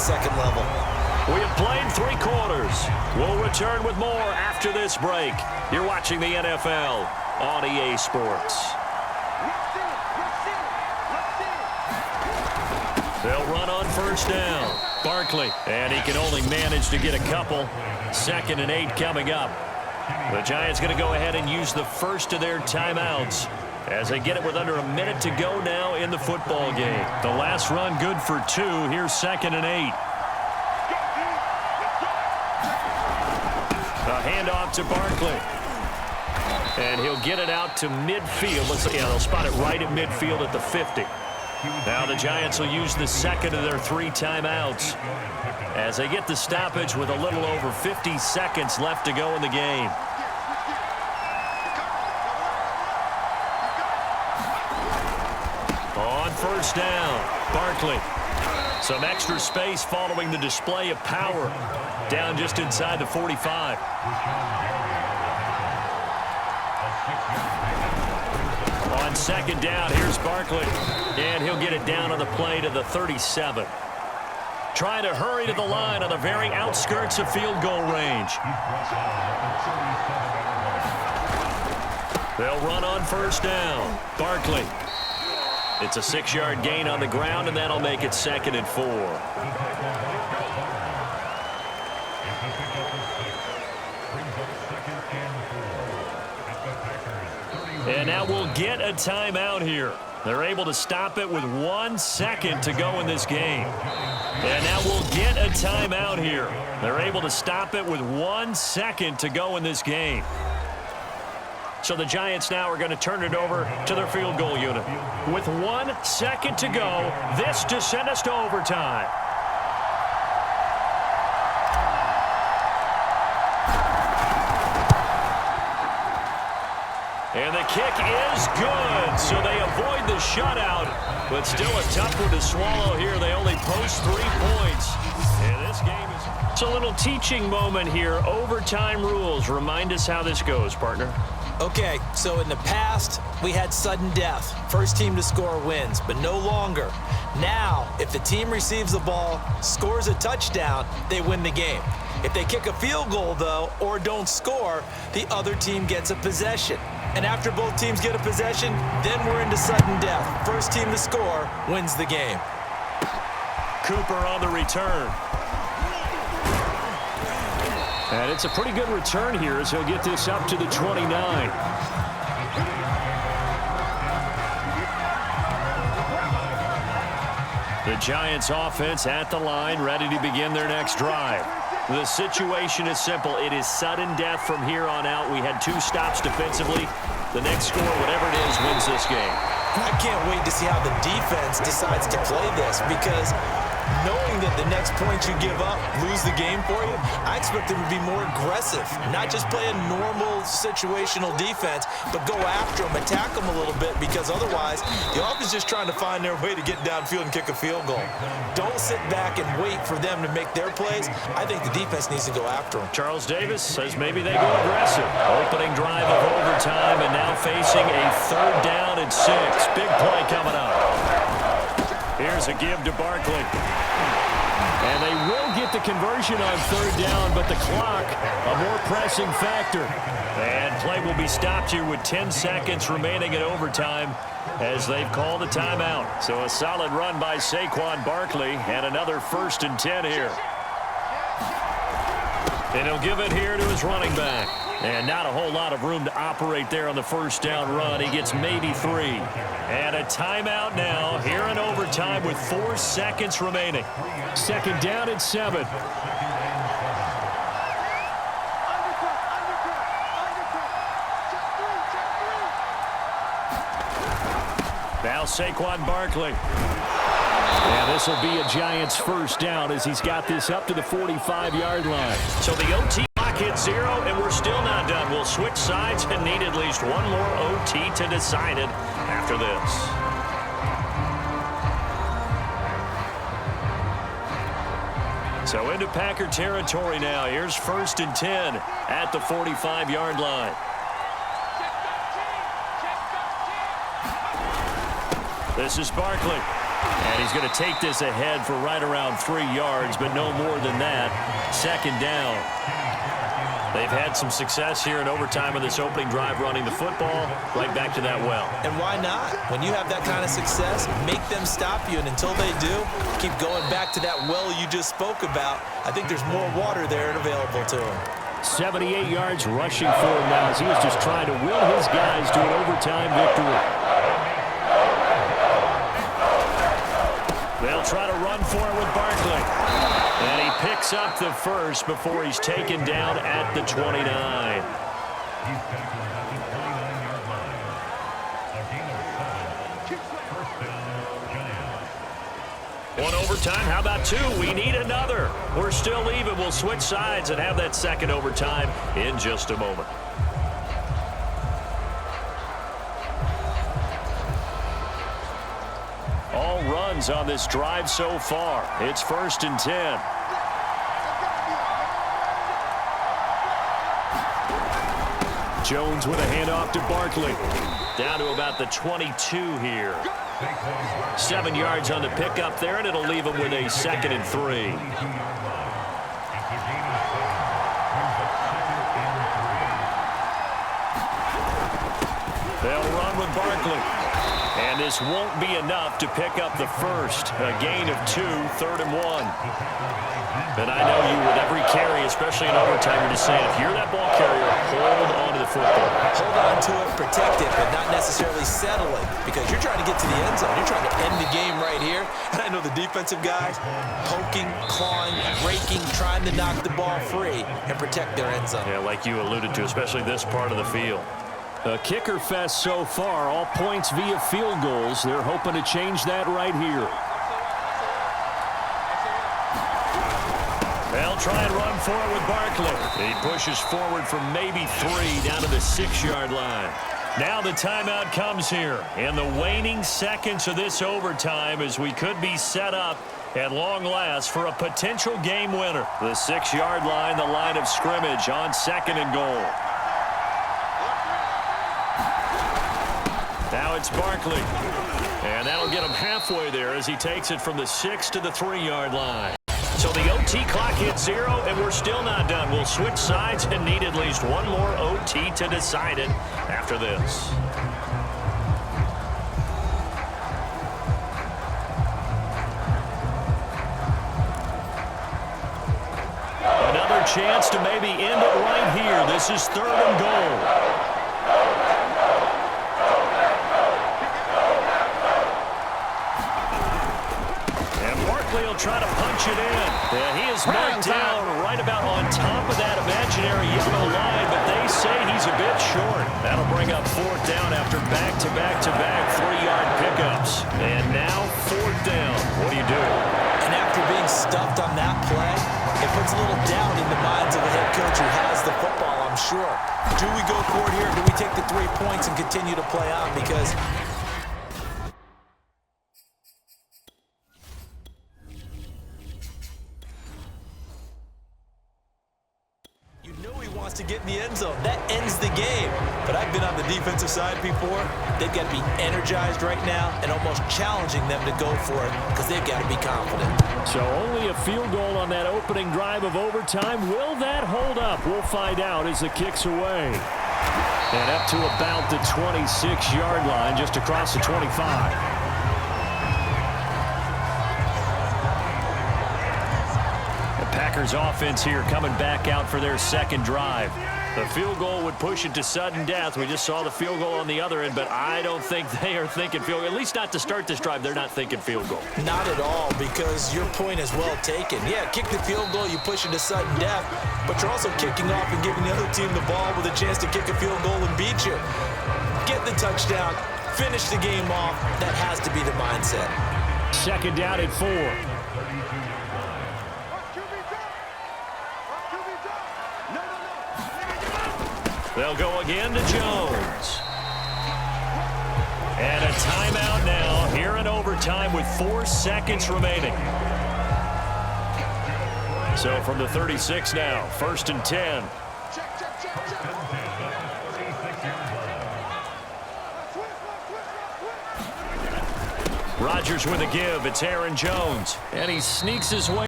second level. We have played 3 quarters. We'll return with more after this break. You're watching the NFL on EA Sports. They'll run on first down. Barkley, and he can only manage to get a couple. 2nd and 8 coming up. The Giants going to go ahead and use the first of their timeouts as they get it with under a minute to go now in the football game. The last run good for 2. Here's 2nd and 8. A handoff to Barkley. And he'll get it out to midfield. They'll spot it right at midfield at the 50. Now the Giants will use the second of their 3 timeouts as they get the stoppage with a little over 50 seconds left to go in the game. On first down, Barkley. Some extra space following the display of power. Down just inside the 45. On 2nd down, here's Barkley. And he'll get it down on the play to the 37. Trying to hurry to the line on the very outskirts of field goal range. They'll run on first down. Barkley. It's a 6-yard gain on the ground, and that'll make it 2nd and 4. And now we'll get a timeout here. They're able to stop it with 1 second to go in this game. And now we'll get a timeout here. They're able to stop it with 1 second to go in this game. So the Giants now are going to turn it over to their field goal unit. With 1 second to go, this to send us to overtime. And the kick is good, so they avoid the shutout, but still a tough one to swallow here. They only post 3 points, and this game is... It's a little teaching moment here. Overtime rules. Remind us how this goes, partner. Okay, so in the past, we had sudden death. First team to score wins, but no longer. Now, if the team receives the ball, scores a touchdown, they win the game. If they kick a field goal, though, or don't score, the other team gets a possession. And after both teams get a possession, then we're into sudden death. First team to score wins the game. Cooper on the return. And it's a pretty good return here as he'll get this up to the 29. The Giants offense at the line, ready to begin their next drive. The situation is simple. It is sudden death from here on out. We had 2 stops defensively. The next score, whatever it is, wins this game. I can't wait to see how the defense decides to play this, because knowing that the next point you give up, lose the game for you, I expect them to be more aggressive. Not just play a normal situational defense, but go after them, attack them a little bit, because otherwise the offense is just trying to find their way to get downfield and kick a field goal. Don't sit back and wait for them to make their plays. I think the defense needs to go after them. Charles Davis says maybe they go aggressive. Opening drive of overtime, and now facing a 3rd down and 6. Big play coming up. Here's a give to Barkley. And they will get the conversion on 3rd down, but the clock, a more pressing factor. And play will be stopped here with 10 seconds remaining in overtime as they've called a timeout. So a solid run by Saquon Barkley, and another 1st and 10 here. And he'll give it here to his running back. And not a whole lot of room to operate there on the 1st down run. He gets maybe 3. And a timeout now here in overtime with 4 seconds remaining. 2nd down and 7. Now Saquon Barkley. And this will be a Giants 1st down as he's got this up to the 45-yard line. So the OT clock hits 0, and we're still not done. We'll switch sides and need at least one more OT to decide it after this. So into Packer territory now. Here's 1st and 10 at the 45-yard line. This is Barkley. And he's going to take this ahead for right around 3 yards, but no more than that. Second down. They've had some success here in overtime of this opening drive running the football right back to that well. And why not? When you have that kind of success, make them stop you, and until they do, keep going back to that well you just spoke about. I think there's more water there and available to him. 78 yards rushing for him now as he was just trying to will his guys to an overtime victory. They'll try to run for it with Barkley. And he picks up the first before he's taken down at the 29. One overtime, how about two? We need another. We're still even. We'll switch sides and have that second overtime in just a moment. All runs on this drive so far. It's 1st and 10. Jones with a handoff to Barkley. Down to about the 22 here. 7 yards on the pickup there, and it'll leave him with a 2nd and 3. They'll run with Barkley. And this won't be enough to pick up the first. A gain of 2, 3rd and 1. But I know you with every carry, especially in overtime, you're just saying, if you're that ball carrier, hold on to the football. Hold on to it, protect it, but not necessarily settling, because you're trying to get to the end zone. You're trying to end the game right here. And I know the defensive guys poking, clawing, raking, trying to knock the ball free and protect their end zone. Yeah, like you alluded to, especially this part of the field. A kicker fest so far, all points via field goals. They're hoping to change that right here. They'll try and run for it with Barkley. He pushes forward from maybe 3 down to the 6-yard line. Now the timeout comes here in the waning seconds of this overtime as we could be set up at long last for a potential game winner. The 6-yard line, the line of scrimmage on 2nd and goal. Now it's Barkley. And that'll get him halfway there as he takes it from the 6 to the 3-yard line. So the OT clock hits 0, and we're still not done. We'll switch sides and need at least one more OT to decide it after this. Another chance to maybe end it right here. This is 3rd and goal. He'll try to punch it in. Yeah, he is marked down right about on top of that imaginary yellow line, but they say he's a bit short. That'll bring up 4th down after back-to-back-to-back 3-yard pickups. And now 4th down. What do you do? And after being stuffed on that play, it puts a little doubt in the minds of the head coach who has the football, I'm sure. Do we go for it here, or do we take the 3 points and continue to play on? Because to get in the end zone. That ends the game. But I've been on the defensive side before. They've got to be energized right now and almost challenging them to go for it because they've got to be confident. So only a field goal on that opening drive of overtime. Will that hold up? We'll find out as the kick's away. And up to about the 26-yard line, just across the 25. Packers offense here coming back out for their 2nd drive. The field goal would push it to sudden death. We just saw the field goal on the other end, but I don't think they are thinking field goal. At least not to start this drive. They're not thinking field goal. Not at all, because your point is well taken. Yeah, kick the field goal, you push it to sudden death, but you're also kicking off and giving the other team the ball with a chance to kick a field goal and beat you. Get the touchdown, finish the game off. That has to be the mindset. 2nd down at 4. They'll go again to Jones. And a timeout now here in overtime with 4 seconds remaining. So from the 36 now, 1st and 10. Rodgers with a give. It's Aaron Jones. And he sneaks his way.